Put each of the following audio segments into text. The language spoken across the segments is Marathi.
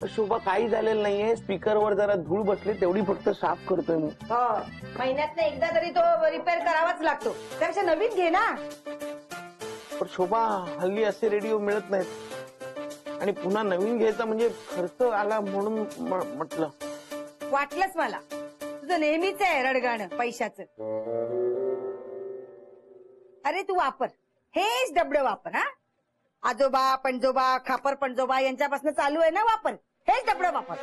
शोभा काही झालेलं नाहीये, स्पीकरवर जरा धूळ बसली तेवढी फक्त साफ करतोय मी. महिन्यात एकदा तरी तो रिपेअर करावाच लागतो, त्यापेक्षा नवीन घे ना. पण शोभा हल्ली असे रेडिओ मिळत नाहीत आणि पुन्हा नवीन घ्यायचा म्हणजे खर्च आला म्हणून म्हटलं. वाटलंच मला, तुझं नेहमीच आहे रडगाणं पैशाचं. अरे तू वापर हेच डबडं वापर. हा आजोबा पणजोबा खापर पणजोबा यांच्यापासून चालू आहे ना वापर, हेच डबडं वापर.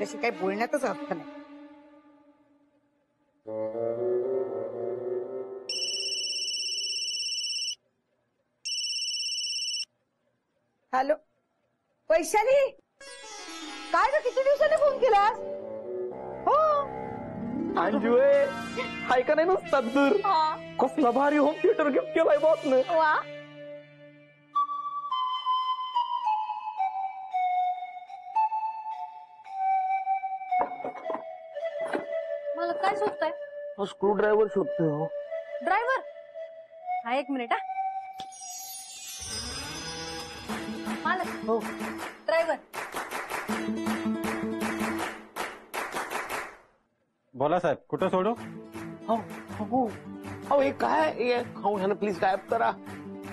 जशी काही बोलण्यातच अर्थ नाही. हॅलो वैशाली, काय ग किती दिवसांनी फोन केलास? हो अंजू हाय का नाही नुसता दूर कसला भारी होम थिएटर गिफ्ट केलाय बॉसने. मला काय शोधताय? Screw driver शोधतोय. हो ड्रायव्हर, हा एक मिनिट. मालक. हो ड्रायव्हर. बोला साहेब, कुठं सोडू? हो हो हो हे काय हो ह्यानं प्लीज गायब करा.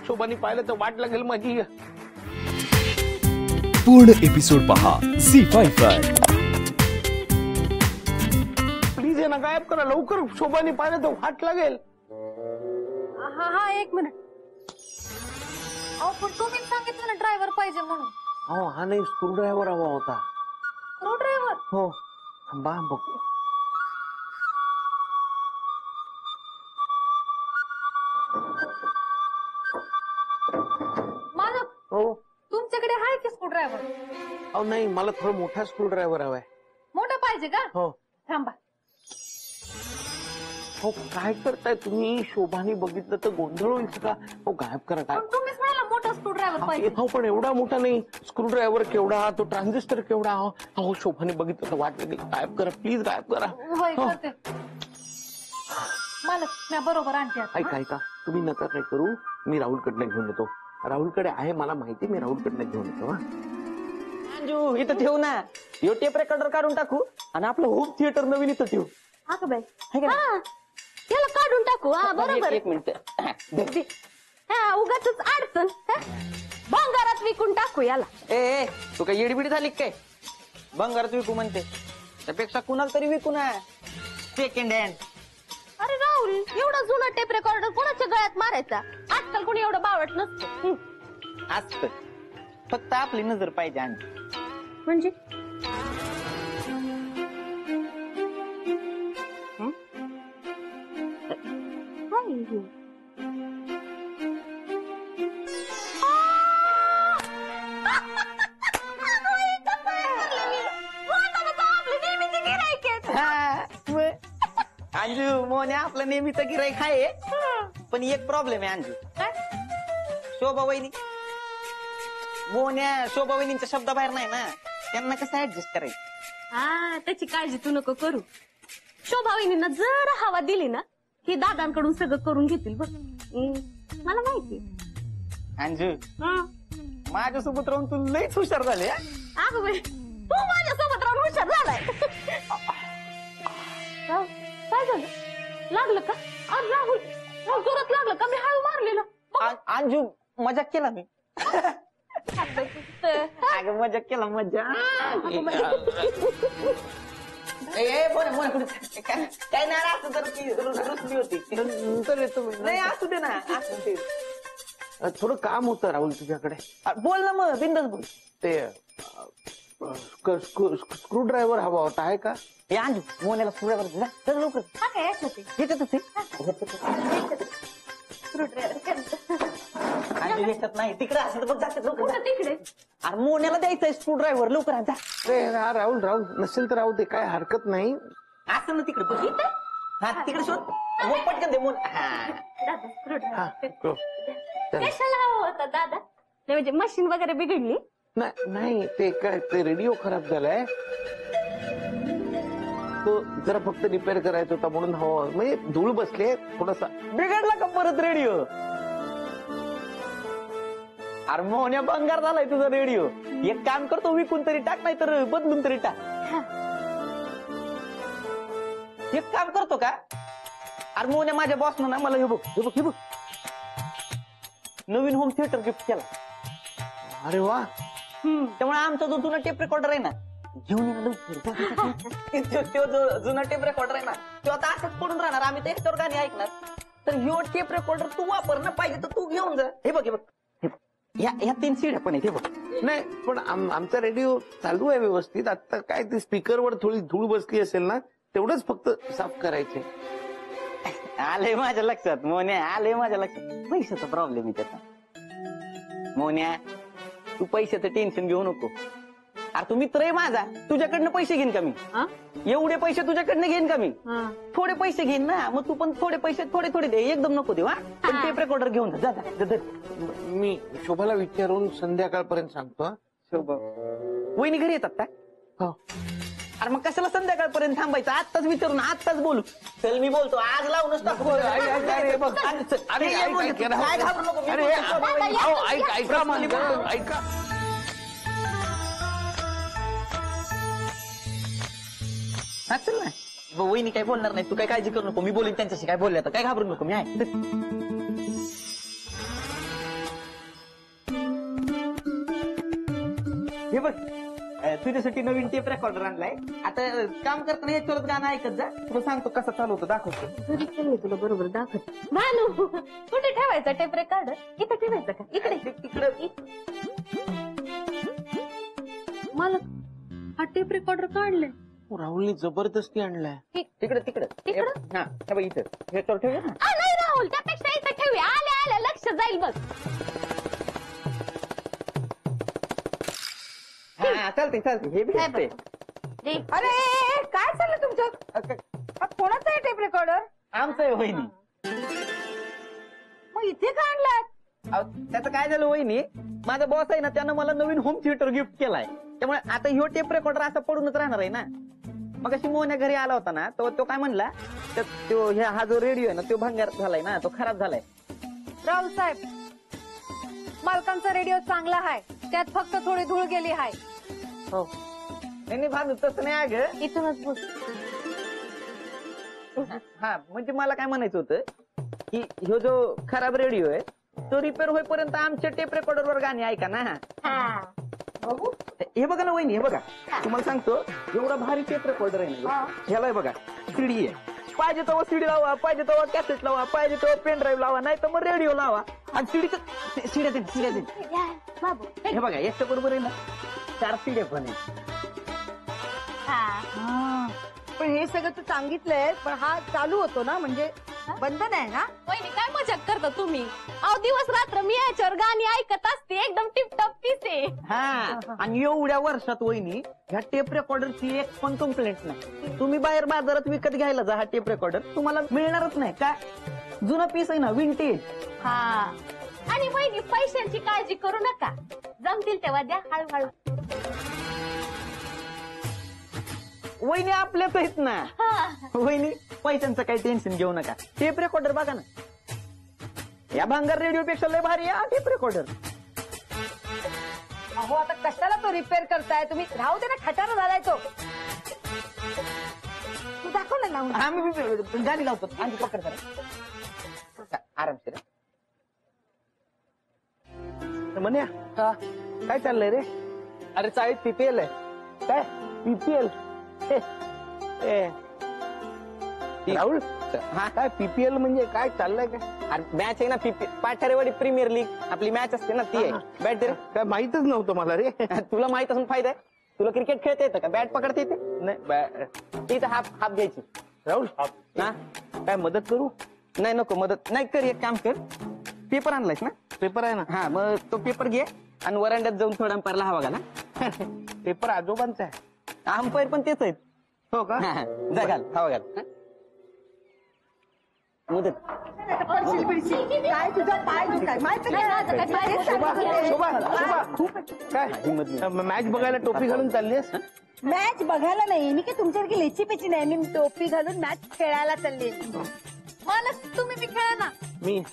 शोभानी पाहिलं तर वाट लागेल माझी. पूर्ण एपिसोड पहा झी5 वर. प्लीज हे ना गायब करा लवकर, शोभानी पाहिलं तर वाट लागेल. हा हा एक मिनिट. अहो पण तुम्ही सांगितलं ना ड्रायव्हर पाहिजे म्हणून. हो हा नाही, स्क्रू ड्रायव्हर हवा होता. Screw driver? हो बा बघ. मालक हो तुमच्याकडे आहे की स्क्रू ड्रायव्हर? अहो नाही, मला थोडा मोठा स्क्रू ड्रायव्हर हवाय. मोठा पाहिजे का? हो थांबा. हो काय करताय तुम्ही? शोभानी बघितलं तर गोंधळ होईल का? हो गायब करा. काय पण तुम्हीच म्हणाला मोठा स्क्रू ड्रायव्हर पाहिजे. हो पण एवढा मोठा नाही. स्क्रू ड्रायव्हर केवढा, तो ट्रान्झिस्टर केवढा. हो शोभाने बघितलं तर वाट लागेल. गायब करा प्लीज, गायब करा. होय करते. मालक मी बरोबर आणते आता. ऐका ऐका, तुम्ही नका काय करू, मी राहुलकडनं घेऊन येतो. राहुलकडे आहे मला माहिती, मी राहुलकडनं घेऊन येतो. अंजू इथं ठेवू ना, यो टेप रेकॉर्डर काढून टाकू आणि आपलं होम थिएटर नवीन इथं ठेवू. हा का बाई? त्याला काढून टाकू. हा बरोबर. एक मिनिट. हा उगाच अडचण. भंगारात विकून टाकू याला. ए तू काय येडबिडी झाली काय? भंगारात विकू म्हणते, त्यापेक्षा कुणाला तरी विकू ना सेकंड हँड. अरे राहुल, एवढा जुना टेप रेकॉर्डर कोणाच्या गळ्यात मारायचा? आजकाल कोणी एवढं बावट नसतं. असत, फक्त आपली नजर पाहिजे. अंजू म्हणजे अंजू मोने आपलं नेहमीचं गिराईक आहे, पण एक प्रॉब्लेम आहे अंजू. शोभा वहिनी, मोन्या शोभा वहिनींच्या शब्दाबाहेर नाही ना, त्यांना कसं ऍडजस्ट करायचं? हा त्याची काळजी तू नको करू. शोभा वहिनींना जर हवा दिली ना, ही दादांकडून सगळं करून घेतील बघ. मला माहिती. अंजू माझ्यासोबत राहून तू लईच हुशार झाले. अगं बाई, तू माझ्यासोबत राहून हुशार झालाय. काय झालं? लागलं का? अरे राहुल, जोरात लागलं का? मी हळू मारलेलं. अंजू मजाक केला मी. अगं मजाक केला, मजा. काय नाही असं तर ती रुसली होती. नंतर येतो मी. नाही असू दे ना, असू दे. थोडं काम होतं राहुल तुझ्याकडे. बोल ना मग, बिंदास बोल. ते स्क्रू ड्रायव्हर हवा होता, आहे का? हे अंजू मोन्याला स्क्रूड्रायव्हर दिला तर लवकर. हा काय याच्यात अंजू ह्याच्यात नाही, तिकडे असं बघ, जातात लवकर. तिकडे. अरे मोन्याला द्यायचंय स्क्रूड्रायव्हर, लवकर जा. राहुल राहुल नसेल तर राहू दे, काय हरकत नाही. असं ना तिकडे बघ. हा तिकडे शोध, मग पटकन दे मोन. दादा हो. कशाला हवा होता दादा? म्हणजे मशीन वगैरे बिघडली? नाही ते काय, ते रेडिओ खराब झालाय, तो जरा फक्त रिपेअर करायचा होता म्हणून हवा. म्हणजे धूळ बसले थोडासा. बिघडला का परत रेडिओ? अरे मोहन्या बंगार झालाय तुझा रेडिओ. एक काम करतो, विकून तरी टाक, नाही तर बदलून तरी टाक. एक काम करतो का? अरे मोहन्या माझ्या बॉसनं ना मला हे बघ नवीन होम थिएटर गिफ्ट केला. अरे वा. त्यामुळे आमचा जो जुना टेप रेकॉर्डर आहे ना, घेऊन ये ना लवकर. तो जो जुना टेप रेकॉर्डर आहे ना, तो आता असंच पडून राहणार. आम्ही त्याच्यावर गाणी ऐकणार. तर ह्यो टेप रेकॉर्डर तू वापर ना, पाहिजे तर तू घेऊन जा. हे बघ ह्या 3 सीड्या पण आहेत. हे बघ. नाही पण आमचा रेडिओ चालू आहे व्यवस्थित. आता काय ते स्पीकरवर थोडी धूळ बसली असेल ना, तेवढंच फक्त साफ करायचे. आलंय माझ्या लक्षात मोन्या, आलंय माझ्या लक्षात. पैशाचा प्रॉब्लेम आहे त्याचा. मोन्या तू पैशाचं टेन्शन घेऊ नको. अरे तू मित्र आहे माझा, तुझ्याकडनं पैसे घेईन का मी? एवढे पैसे तुझ्याकडनं घेईन का मी? थोडे पैसे घेईन ना. मग तू पण थोडे पैसे थोडे दे, एकदम नको देऊ. पण टेप रेकॉर्डर घेऊन जा. मी शोभाला विचारून संध्याकाळपर्यंत सांगतो. शोभा वहिनी घरी येतात का? हो. अरे मग कशाला संध्याकाळपर्यंत थांबायचं? आत्ताच विचारून आत्ताच बोलू. चल मी बोलतो, आज लावूनच टाकू. ऐका. हा चल ना. वहिनी काय बोलणार नाही, तू काय काळजी करू नको. मी बोलीन त्यांच्याशी. काय बोलले आता, काय घाबरू नको. मी आहे. हे बघ तुझ्यासाठी नवीन टेप रेकॉर्डर आणलाय. आता काम करताना याच्यावरच गाणं ऐकत जा. तुला सांगतो कसं चालू होतं, दाखवतो. घरी चालले तुला बरोबर दाखवत. भानू कुठे ठेवायचा टेप रेकॉर्डर? इथे ठेवायचं का? इकडे तिकडं मला हा टेप रेकॉर्डर काढले. राहुलनी जबरदस्ती आणलाय. तिकडं हा हे बघ इथं. ह्याच्यावर ठेवूया ना. नाही राहुल, त्यापेक्षा इथं ठेवूया. आल्या लक्ष जाईल बघ. हा चालते हे बी असते. अरे काय चाललं तुमचं? कोणाचं आहे टेप रेकॉर्डर? आमचं आहे वहिनी. मग इथे का आणलात? त्याचं काय झालं वहिनी, माझा बॉस आहे ना, त्यानं मला नवीन होम थिएटर गिफ्ट केलाय. त्यामुळे आता ह्यो टेप रेकॉर्डर असा पडूनच राहणार आहे ना. मग अशी मोहन्या घरी आला होता ना, तो काय म्हणला, हा जो रेडिओ आहे ना, तो भंगार झालाय ना, तो खराब झालाय. राहुल साहेब, मालकांचा रेडिओ चांगला आहे, त्यात फक्त थोडी धूळ गेली आहे. हो नाही भानू, तसं नाही अगं. इथूनच बोल. हा म्हणजे मला काय म्हणायचं होतं की ह्यो जो खराब रेडिओ आहे तो रिपेअर होईपर्यंत आमच्या टेप रेकॉर्डरवर गाणी ऐका ना. बघू हे बघा ना वहिनी, हे बघा तुम्हाला सांगतो, एवढा भारी टेप रेकॉर्डर आहे ना. ह्याला बघा सीडी आहे. पाहिजे तेव्हा सीडी लावा, पाहिजे तेव्हा कॅसेट लावा, पाहिजे तेव्हा पेन ड्राईव्ह लावा, नाही तर मग रेडिओ लावा. आणि सीड्या हे बघा याच्या बरोबर आहे ना 4 सीड्या पण आहे. पण हे सगळं तू सांगितलंय, पण हा चालू होतो ना, म्हणजे बंद नाही ना? वहिनी काय मजाक करता तुम्ही? अहो दिवस रात्र मी याच्यावर गाणी ऐकत असते, एकदम टिपटॉप पीस आहे. हा आणि एवढ्या वर्षात वहिनी ह्या टेप रेकॉर्डरची एक पण कंप्लेंट नाही. तुम्ही बाहेर बाजारात विकत घ्यायला जा हा टेप रेकॉर्डर, तुम्हाला मिळणारच नाही. का जुना पीस आहे ना, विंटेज. हा आणि वहिनी पैशांची काळजी करू नका, जमतील तेव्हा द्या हळूहळू. वहिनी आपल्याच आहेत ना. वहिनी पैशांचं काही टेन्शन घेऊ नका. टेप रेकॉर्डर बघा ना, या भांगार रेडिओ पेक्षा लय भारी आहे टेप रेकॉर्डर. अहो आता कशाला तो रिपेअर करताय तुम्ही? राहू दे ना, खटारा झालाय तो. तू दाखव ना लावून. आम्ही गाडी लावतो. आम्ही पकड करा आरामशीर. म्हण्या काय चाललंय रे? अरे चाळीत पीपीएल आहे. काय पीपीएल? राहुल हा काय पीपीएल म्हणजे काय चाललंय? काय अरे मॅच आहे ना, पाठारेवाडी प्रीमियर लीग आपली मॅच असते ना, ती आहे. बॅट दे रे. काय माहितच नव्हतं मला रे. तुला माहित असून फायदा आहे. तुला क्रिकेट खेळता येतं का? बॅट पकडता येते? नाही. ती हाफ घ्यायची. राहुल हा काय मदत करू? नाही नको मदत नाही. कर एक काम कर, पेपर आणलायस ना? पेपर आहे ना. हा मग तो पेपर घे आणि वरांड्यात जाऊन थोडा अंपायरला हवा घाला. पेपर आजोबांचा आहे. अंपायर पण तेच आहेत. हो का? जा घाल, हवा घाल. मुदत काय तुझा पाय दुखाय माहिती काय मॅच बघायला टोपी घालून चाललीस? मॅच बघायला नाही, मी काय तुमच्यासारखी लेची पेची नाही. मी टोपी घालून मॅच खेळायला चालली. मला तुम्ही बी खेळा ना. मी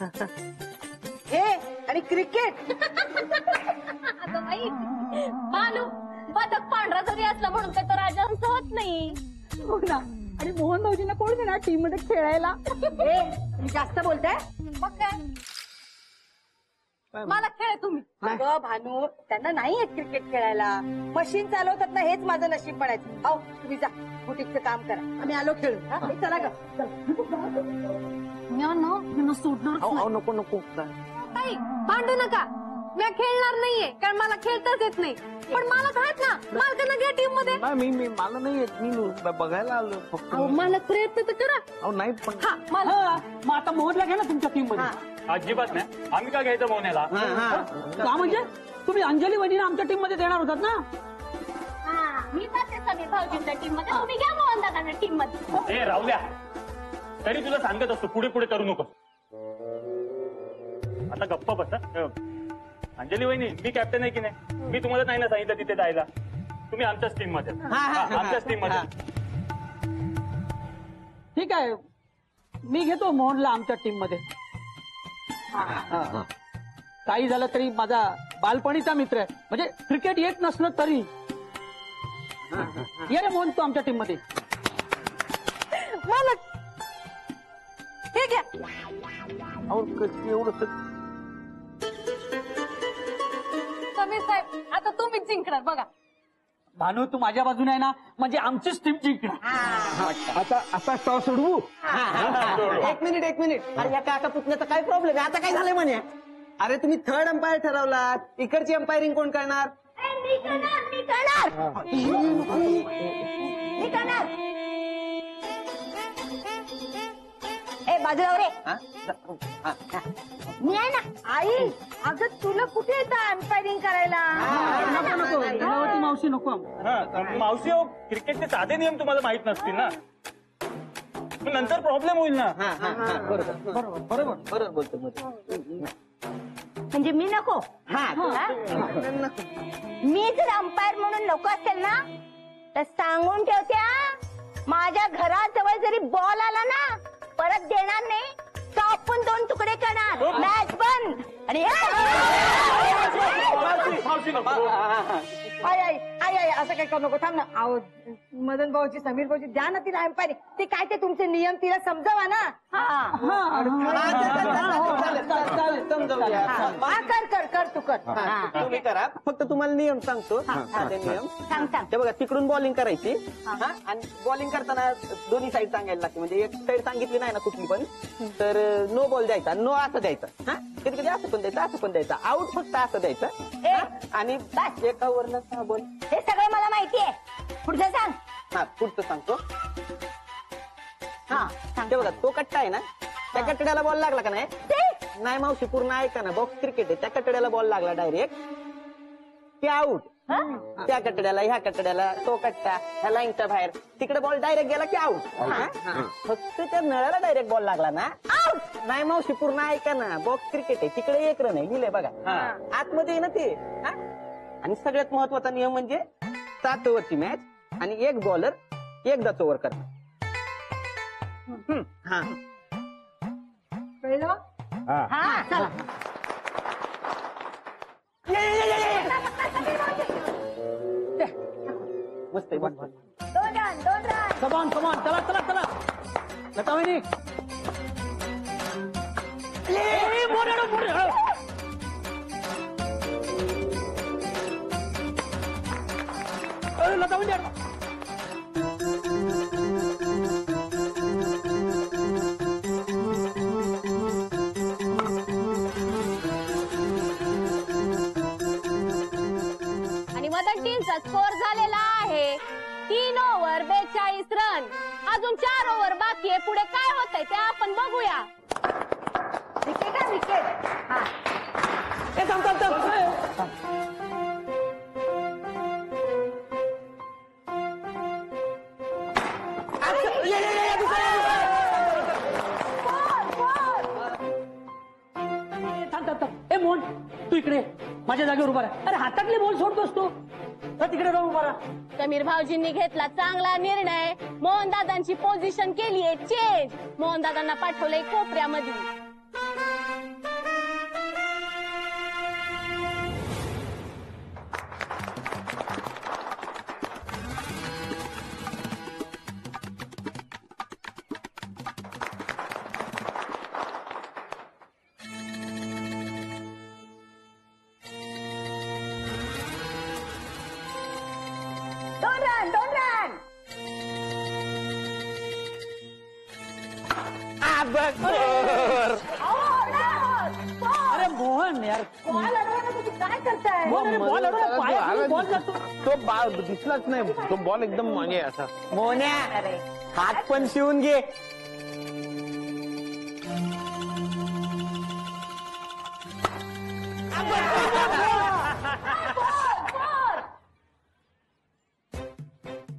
हे आणि क्रिकेट. अगं बाई बालू बदक पांढरा जरी असला म्हणून काय तर राजांचं होत नाही. हो ना. आणि मोहन भाऊजींना कोण देणार टीम मध्ये खेळायला? हे तुम्ही जास्त बोलताय. मग काय मला खेळ तुम्ही. अगं भानू, त्यांना नाही येत क्रिकेट खेळायला. मशीन चालवतात ना, हेच माझं नशीब म्हणायचं. अहो तुम्ही जा, बुटीकचं काम करा, आम्ही आलो खेळू. हा? चला ग. मी सोडणार अहो नको नको ताई भांडू नका, मी खेळणार नाहीये कारण मला खेळताच येत नाही. पण मालक आहेत ना, मालकांना घ्या टीम मध्ये. नाही मी मला नाही येत. मी बघायला आलो फक्त. मालक प्रयत्न तर करा. अहो नाही पण हा मालक. मग आता मोहनला घ्या ना तुमच्या टीम मध्ये. अजिबात नाही. आम्ही का घ्यायचं मोहनेला? का म्हणजे तुम्ही अंजली वहिनीला आमच्या टीम मध्ये देणार होतात ना. मी जाते समीर भाऊजींच्या टीम मध्ये, तुम्ही घ्या मोहन दादांना टीम मध्ये. ए राहू द्या. तरी तुला सांगत असतो पुढे पुढे करू नको. आता गप्प बस. अंजली वहिनी मी कॅप्टन आहे की नाही? मी तुम्हाला नाही ना सांगितलं तिथे जायला. तुम्ही आमच्याच टीम मध्ये. आमच्याच टीम मध्ये. ठीक आहे, मी घेतो मोहनला आमच्या टीम मध्ये. काही झालं तरी माझा बालपणीचा मित्र आहे. म्हणजे क्रिकेट येत नसलं तरी. ये रे मोहन तू आमच्या टीम मध्ये. मालक हे घ्या. अहो एवढं समीर साहेब आता तुम्हीच जिंकणार बघा. भानू तू माझ्या बाजूने आहे ना, म्हणजे आमचीच टीम जिंकणार. आता आता टॉस सोडवू. एक मिनिट. अरे या काका पुतण्याचा काय प्रॉब्लेम आहे? आता काय झालंय म्हणे? अरे तुम्ही थर्ड अंपायर ठरवलात, इकडची अंपायरिंग कोण करणार? ए बाजूला रे. मी आहे ना. आई, अगं तुला कुठे येतं अंपायरिंग करायला? नको नको लीलावती मावशी नको. मावशी हो, क्रिकेटचे साधे नियम तुम्हाला माहित नसतील ना. मग नंतर प्रॉब्लेम होईल ना. बरोबर बोलतो म्हणजे मी नको? मी जर अंपायर म्हणून नको असेल ना तर सांगून ठेवत्या, माझ्या घराजवळ जरी बॉल आला ना परत देणार नाही, कापून 2 तुकडे करणार. मॅच बंद. आणि मावशी नको. आई आई आई आई असं काय करू नको. थांब ना. अहो मदन भाऊची, समीर भाऊची द्या ना तिला अंपायरिंग. ते काय ते तुमचे नियम तिला समजावा ना. कर तू कर. तुम्ही करा. फक्त तुम्हाला नियम सांगतो. साधे नियम. ते बघा, तिकडून बॉलिंग करायची. आणि बॉलिंग करताना दोन्ही साईड सांगायला लागते. म्हणजे एक साईड सांगितली नाही ना कुठली पण, तर नो बॉल द्यायचा, नो असं द्यायचं. कधी कधी असं पण द्यायचं, असं पण द्यायचं. आउट फक्त असं द्यायचं. आणि एका वरनं 6 बॉल. हे सगळं मला माहितीये. पुढचं सांग. हा पुढचं सांगतो. ते बघा, तो कट्टा आहे ना, त्या कट्ट्याला बॉल लागला का नाही? नाही मावशी, पूर्ण ऐका ना. बॉक्स क्रिकेट आहे. त्या कट्ट्याला बॉल लागला डायरेक्ट, ते आउट. त्या कट्ट्याला, ह्या कट्ट्याला, तो कट्टा ह्या लाईनच्या बाहेर, तिकडे बॉल डायरेक्ट गेला की आउट. फक्त त्या नळाला डायरेक्ट बॉल लागला ना, आउट. नाही मावशी, पूर्ण ऐका ना. बॉक्स क्रिकेट आहे. तिकडे 1 रन आहे. लिहिलंय बघा आतमध्ये आहे ना ते. आणि सगळ्यात महत्वाचा नियम म्हणजे 7 ओव्हरची मॅच आणि 1 बॉलर एकदाच ओव्हर करणार. कळलं? हा चला. मस्त आहे, मस्त. 2 रन. कमान चला लता वहिनी. लता वहिनी. आणि मदन टीमचा स्कोर झालेला आहे 3 ओव्हर 42 रन. अजून 4 ओव्हर बाकी आहे. पुढे काय होतंय ते आपण बघूया. विकेट आहे, विकेट. हा. ए मोहन तू इकडे माझ्या जागेवर उभा राहा. अरे हातातली बॉल सोडतोस तू. तिकडे जाऊन उभा राहा. समीर भाऊजींनी घेतला चांगला निर्णय. मोहन दादांची पोझिशन केलीये चेंज. मोहन दादांना पाठवलंय कोपऱ्यामध्ये. 2 रन 2 रन. अरे मोहन यार बॉल अडवणं तुम्ही काय करताय? बॉल अडवला, पायाखाली बॉल जातो. तो दिसलाच नाही. तो बॉल एकदम म्हणजे असा. मोन्या हात पण शिवून घे.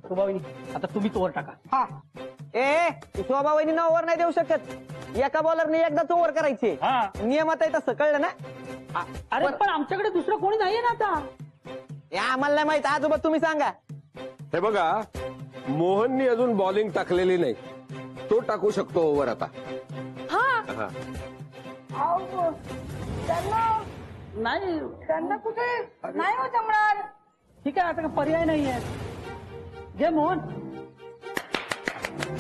शोभावहिनी आता तुम्हीच ओव्हर टाका. हा ए शोभा वहिनींना ओव्हर नाही देऊ शकत. एका बॉलरने एकदाच ओव्हर करायचे. हा नियमात आहे तसं, कळलं ना? अरे पण आमच्याकडे दुसरं कोणी नाहीये ना आता. या आम्हाला नाही माहित. आजोबा तुम्ही सांगा. हे बघा, मोहननी अजून बॉलिंग टाकलेली नाही. तो टाकू शकतो ओव्हर आता. हा. नाही त्यांना कुठे नाही हो जमणार. ठीक आहे, आता काही पर्याय नाहीये. घे मोहन,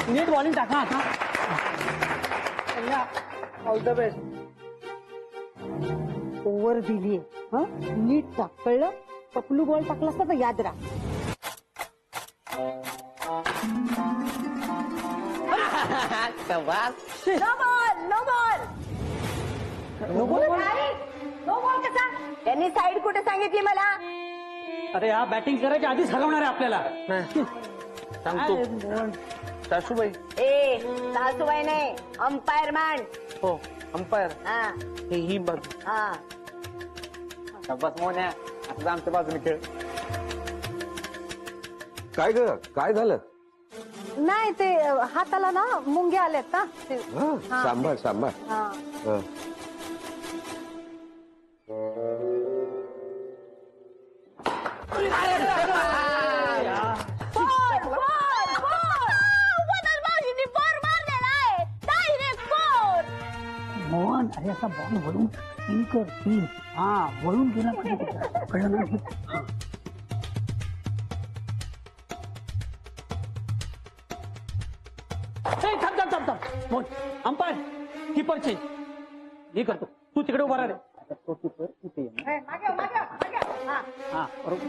नीट बॉलिंग टाका आता. All the best. ओव्हर दिलीये. नीट टाक, कळलं? पपलू बॉल टाकला असता तर याद राहा. No ball no ball. No ball कसा? त्यांनी साईड कुठे सांगितली मला? अरे हा बॅटिंग करायच्या आधीच हरवणार आहे आपल्याला. सांगतो काय मोहन. सासूबाई. ए सासूबाई नाही, अंपायर मॅन. हो अंपायर. हा ही बाजू. हा. बस मोन्या आता आमच्या बाजूने खेळ. काय ग, काय झालं? नाही ते हाताला ना मुंग्या आल्यात ना. हा, सांभाळ सांभाळ. हा. हा. मोहन अरे असा बॉल वळून स्पिन कर. स्पिन. हा वळून गेला पाहिजे. कळलं ना? हा. थांब. मोहन अंपायर कीपर चेंज मी करतो. तू तिकडे उभा राहा. तो कीपर इथे ये. हा बरोबर.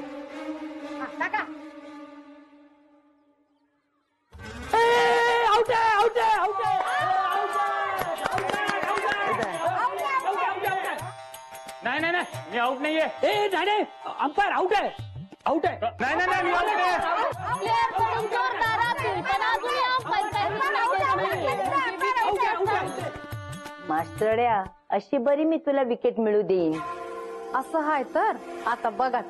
आउट आहे, आउट आहे, आउट आहे. नाही मी आउट नाहीये. ए नाही अंपायर आउट आहे, आउट आहे. नाही मी आउट नाही. मास्टरड्या अशी बरी मी तुला विकेट मिळू देईन. असं हाय तर आता बघाच.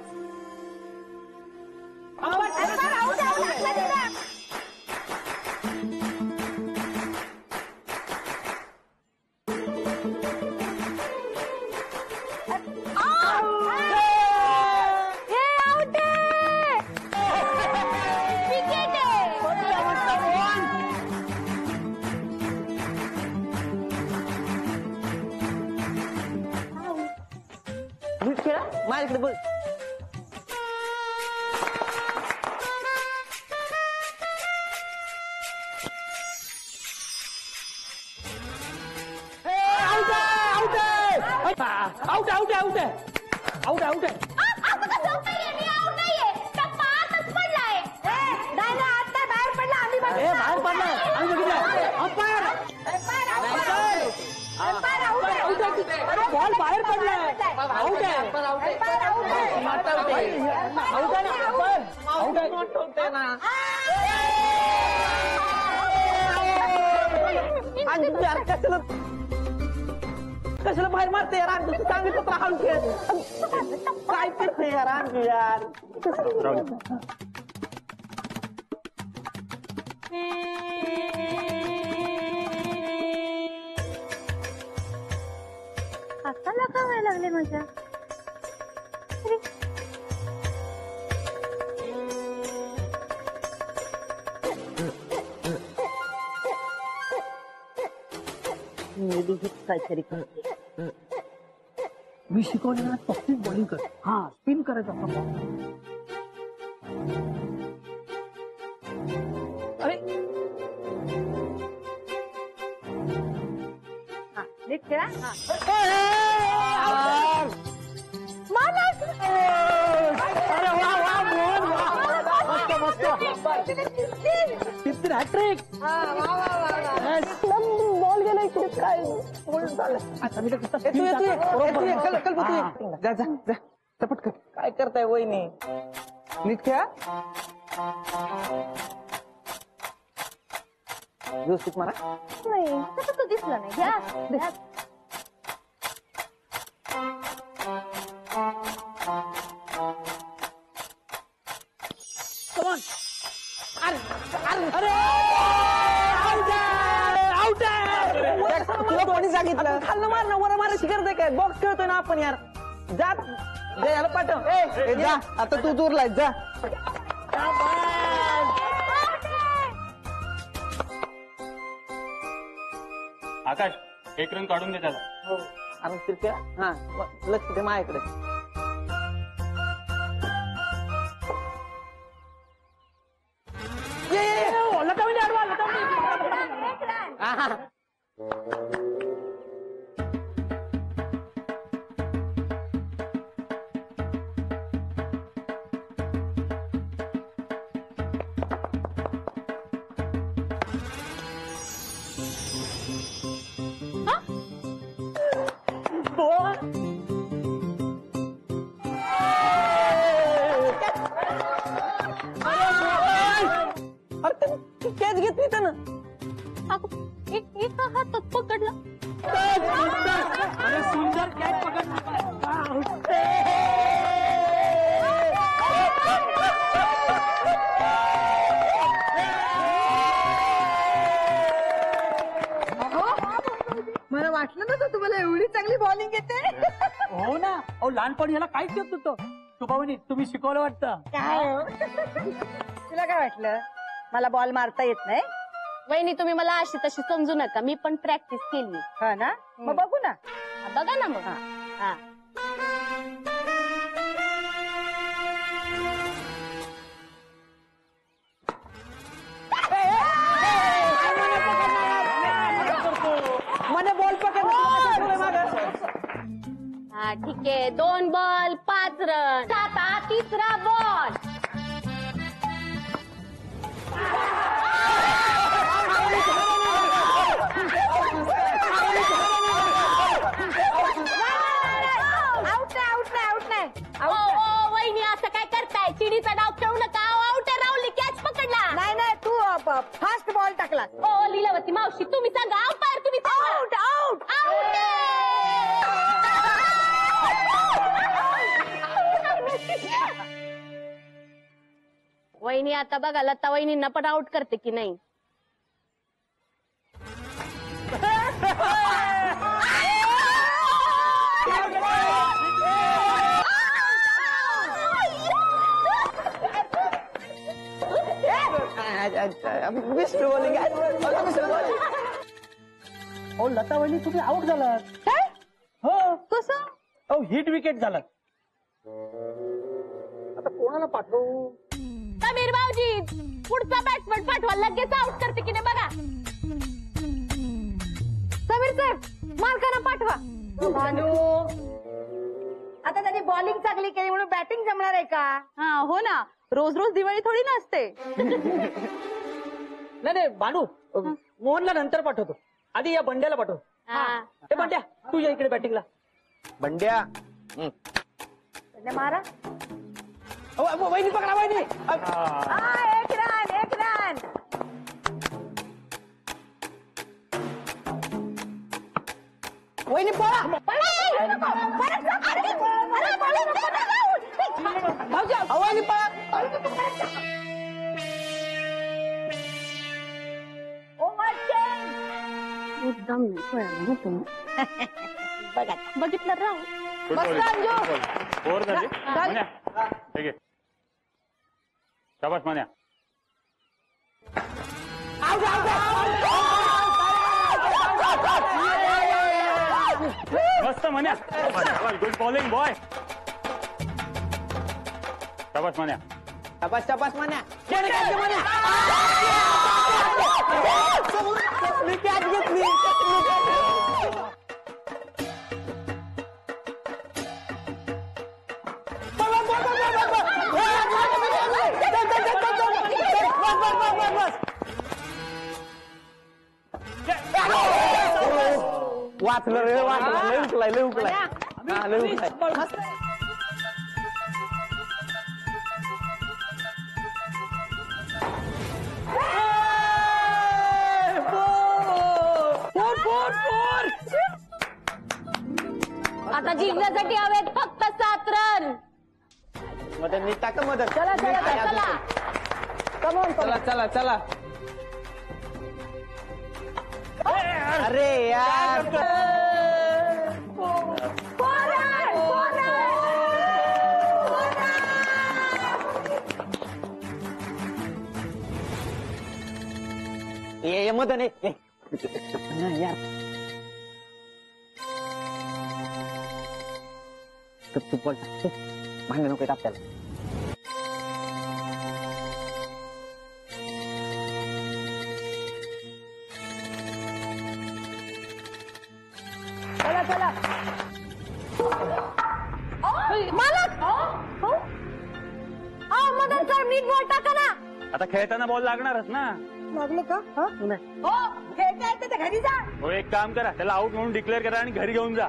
खेळा माझ्याकडे बोल. आउट आहे. बाहेर पडलाय. आम्ही बघितलं. अंपायर बॉल बाहेर पडलाय. आउट आहे. कशाला बाहेर मारते यार? अंजू तू सांगितलं तर हाऊन खेळ. काय करते यार अंजू यार? हाताला का व्हायला लागले माझ्या? काहीतरी करते. मी शिकवले ना तशीच बॉलिंग कर. हा स्पिन करायचं असतं बॉल. अरे नीट खेळा. अरे वा वा मोहन वा. तिसरी हॅट्रिक. बॉल गेला इकडे काय जा जा जा चपट कर. काय करताय वहिनी नीट खेळा व्यवस्थित मला नाही तसं तर दिसलं नाही घ्या तुला कोणी सांगितलं खाल्लं मारणं वर मारा शिकरते काय बॉक्स खेळतोय ना आपण यार जा याला पाठव ए जा आता तू दूर लाय जा आकाश 1 रन काढून दे त्याला. आणि तिरक्या हा लक्ष दे माझ्याकडे कॅच घेतली त्यानं एका हातात पकडला. अरे सुंदर कॅच पकडला. मला वाटलं ना तुम्हाला एवढी चांगली बॉलिंग येते. हो ना. अहो लहानपणी याला काहीच येत नव्हतं. शुभावनी तुम्ही शिकवलं वाटतं. काय हो? तुला काय वाटलं मला बॉल मारता येत नाही? वहिनी तुम्ही मला अशी तशी समजू नका, मी पण प्रॅक्टिस केली. हा ना मग बघू ना. बघा ना मग. हा મને बॉल पकड हा ठीक आहे. 2 बॉल 5 रन. आता तिसरा बॉल. वहिनी असं काय करताय? चिडीचा डाव खेळू नका. आउट आहे. राहुलने कॅच पकडला. नाही नाही तू फास्ट बॉल टाकला. ओ लीलावती मावशी तुम्ही सांगा. अंपायर तुम्ही आउट आउट आउट. वहिनी आता बघा लता वहिनींना पण आउट करते की नाही. मिस्टर बॉलिंग अहो लता वहिनी तुम्ही आउट झालात. काय हो. कसं? अहो हिट विकेट झालात. आता कोणाला पाठवू? समीर भाऊजी पुढचा बॅट्समन पाठवा. लगेच आउट करते की नाही बघा. समीर साहेब मालकांना पाठवा. भानू आता त्यांनी बॉलिंग चांगली केली म्हणून बॅटिंग जमणार आहे का? हा हो ना. रोज रोज दिवाळी थोडी नसते. नाही नाही भानू मोहनला नंतर पाठवतो. आधी या बंड्याला पाठव. ते बंड्या तू या इकडे बॅटिंगला. बंड्या मारा. वहिनी पकडा वहिनी. एक रन एक रन. वहिनी पळा वहिनी पळा. मुद्दाम नाही कळलं होतं ना. बघितलं राव. फोर झाली. मान्या ठीक आहे. शाबास मान्या. मस्त मान्या. Good bowling boy. शाबास मान्या. शाबास शाबास मान्या. मी कॅच घेतली. वाचलं रे, वाचलं. लय उकलाय, लय उकलाय. हा, लय उकलाय. आता जिंकण्यासाठी हवेत फक्त 7 रन. मदन नीट टाका मदन. चला चला चला कमॉन चला चला चला. अरे यार, ये मदन ये यार. तू बोल, भांडण नको येत आपल्याला. चला चला मालक मदन सर नीट बॉल टाका ना. आता खेळताना बॉल लागणारच ना. लागलं का? हो खेळता येतं तर घरी जा. हो, एक काम करा, त्याला आउट म्हणून डिक्लेअर करा आणि घरी घेऊन जा.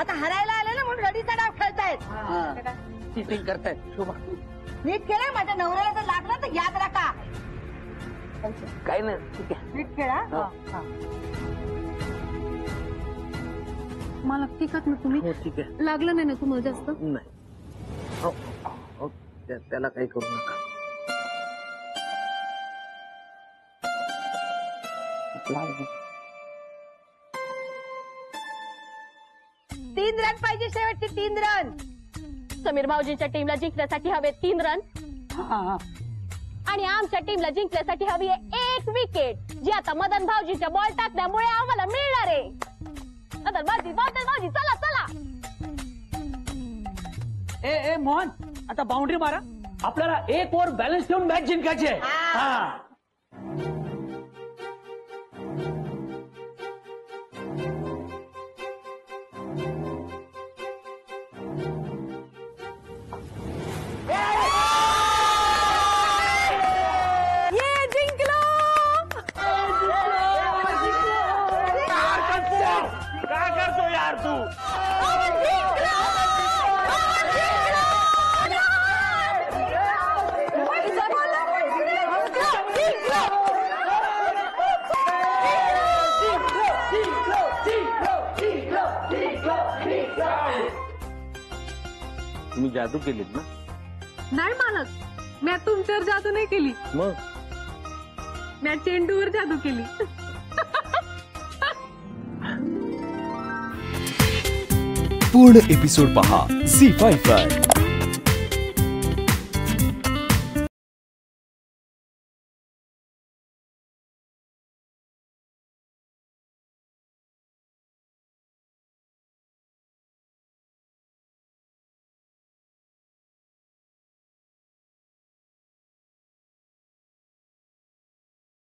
आता हरायला आले ना म्हणून रडीचा डाव खेळतायत. चिटिंग करतायत. शोभा नीट खेळा, माझ्या नवऱ्याला जर लागलं तर याद राखा. काय नाही, ठीक आहे. नीट खेळा. मालक ठीक आहात ना तुम्ही? हो ठीक आहे. लागलं नाही ना तुम्हाला जास्त? नाही. हो, हो, त्याला काही करू नका. 3 रन पाहिजे, शेवटचे 3 रन. समीर भाऊजींच्या टीमला जिंकण्यासाठी हवे 3 रन आणि आमच्या टीमला जिंकण्यासाठी हवी आहे 1 विकेट, जी आता मदन भाऊजीच्या बॉल टाकण्यामुळे आम्हाला मिळणार आहे. मदन भाऊजी चला चला. ए मोहन, आता बाउंड्री मारा. आपल्याला 1 ओव्हर बॅलन्स ठेवून मॅच जिंकायची आहे. हा. काय करतो यार तू? तुम्ही जादू केलीत ना? नाही मालक, मी तुमच्यावर जादू नाही केली. मग मी चेंडूवर जादू केली. पूर्ण एपिसोड पहा झी5 वर.